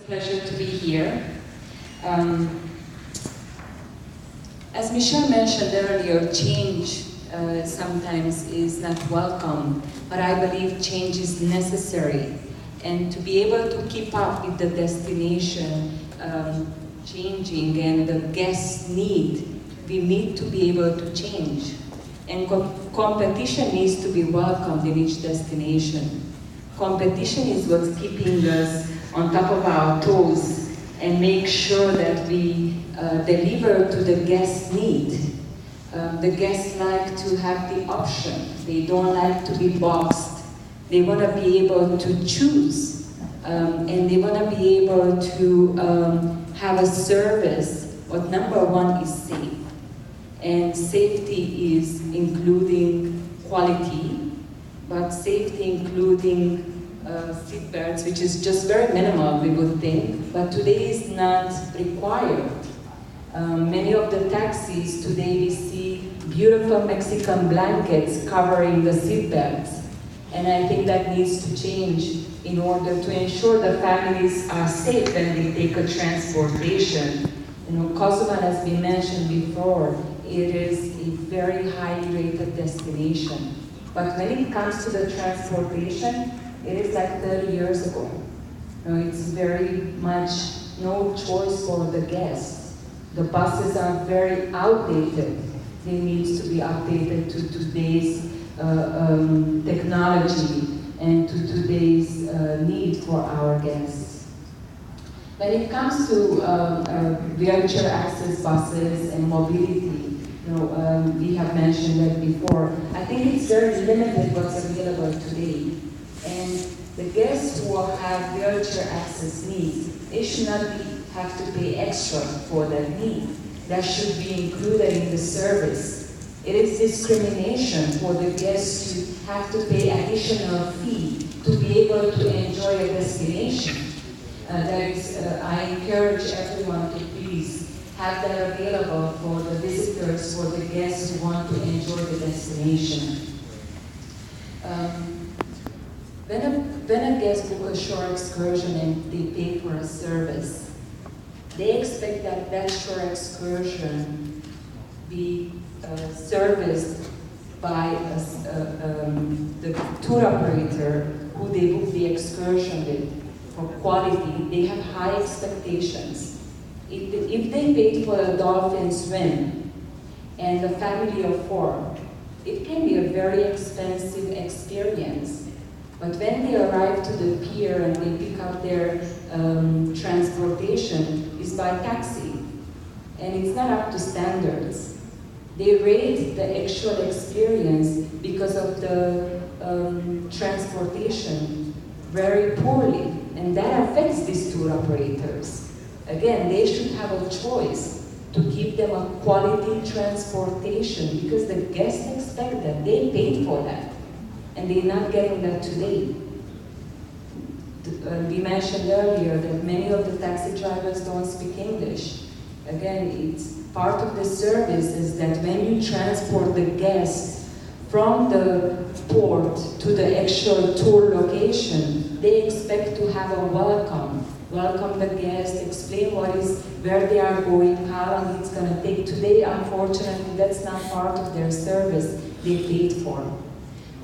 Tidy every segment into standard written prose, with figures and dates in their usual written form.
pleasure to be here. As Michelle mentioned earlier, change sometimes is not welcome, but I believe change is necessary. And to be able to keep up with the destination changing and the guest's need, we need to be able to change. And competition needs to be welcomed in each destination. Competition is what's keeping us on top of our toes and make sure that we deliver to the guest's need. The guests like to have the option. They don't like to be boxed. They want to be able to choose. And they want to be able to have a service. But number one is safe. And safety is including quality, but safety including seat belts, which is just very minimal, we would think, but today is not required. Many of the taxis today we see beautiful Mexican blankets covering the seat belts, and I think that needs to change in order to ensure the families are safe when they take a transportation. You know, Kosovo, as we mentioned before, it is a very highly rated destination. But when it comes to the transportation, it is like 30 years ago. You know, it's very much no choice for the guests. The buses are very outdated. They need to be updated to today's technology and to today's need for our guests. When it comes to wheelchair access buses and mobility, you know, we have mentioned that before. I think it's very limited what's available today. And the guests who have wheelchair access needs, they should not have to pay extra for that need. That should be included in the service. It is discrimination for the guests to have to pay additional fee to be able to enjoy a destination. I encourage everyone to please have that available for the visitors, for the guests who want to enjoy the destination. When a guest books a shore excursion and they pay for a service, they expect that that shore excursion be serviced by the tour operator who they book the excursion with. For quality, they have high expectations. If they paid for a dolphin swim and a family of 4, it can be a very expensive experience. But when they arrive to the pier and they pick up their transportation, it's by taxi. And it's not up to standards. They rate the actual experience because of the transportation very poorly. And that affects these tour operators. Again, they should have a choice to give them a quality transportation because the guests expect that. They paid for that. And they're not getting that today. We mentioned earlier that many of the taxi drivers don't speak English. Again, it's part of the service is that when you transport the guests from the port to the actual tour location, they expect to have a welcome the guests, explain where they are going, how long it's going to take. Today, unfortunately, that's not part of their service they paid for.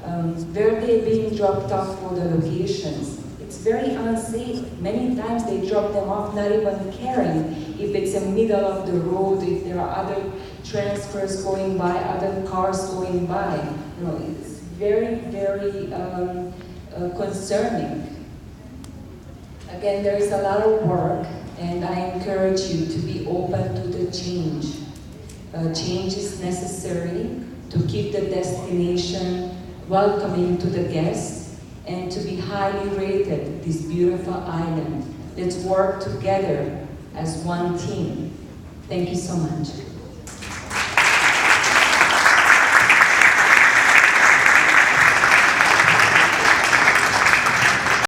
Where they're being dropped off for the locations, it's very unsafe. Many times they drop them off not even caring if it's in the middle of the road, if there are other transfers going by, other cars going by. You know, it's very, very concerning. Again, there is a lot of work, and I encourage you to be open to the change. Change is necessary to keep the destination welcoming to the guests and to be highly rated, this beautiful island. Let's work together as one team. Thank you so much.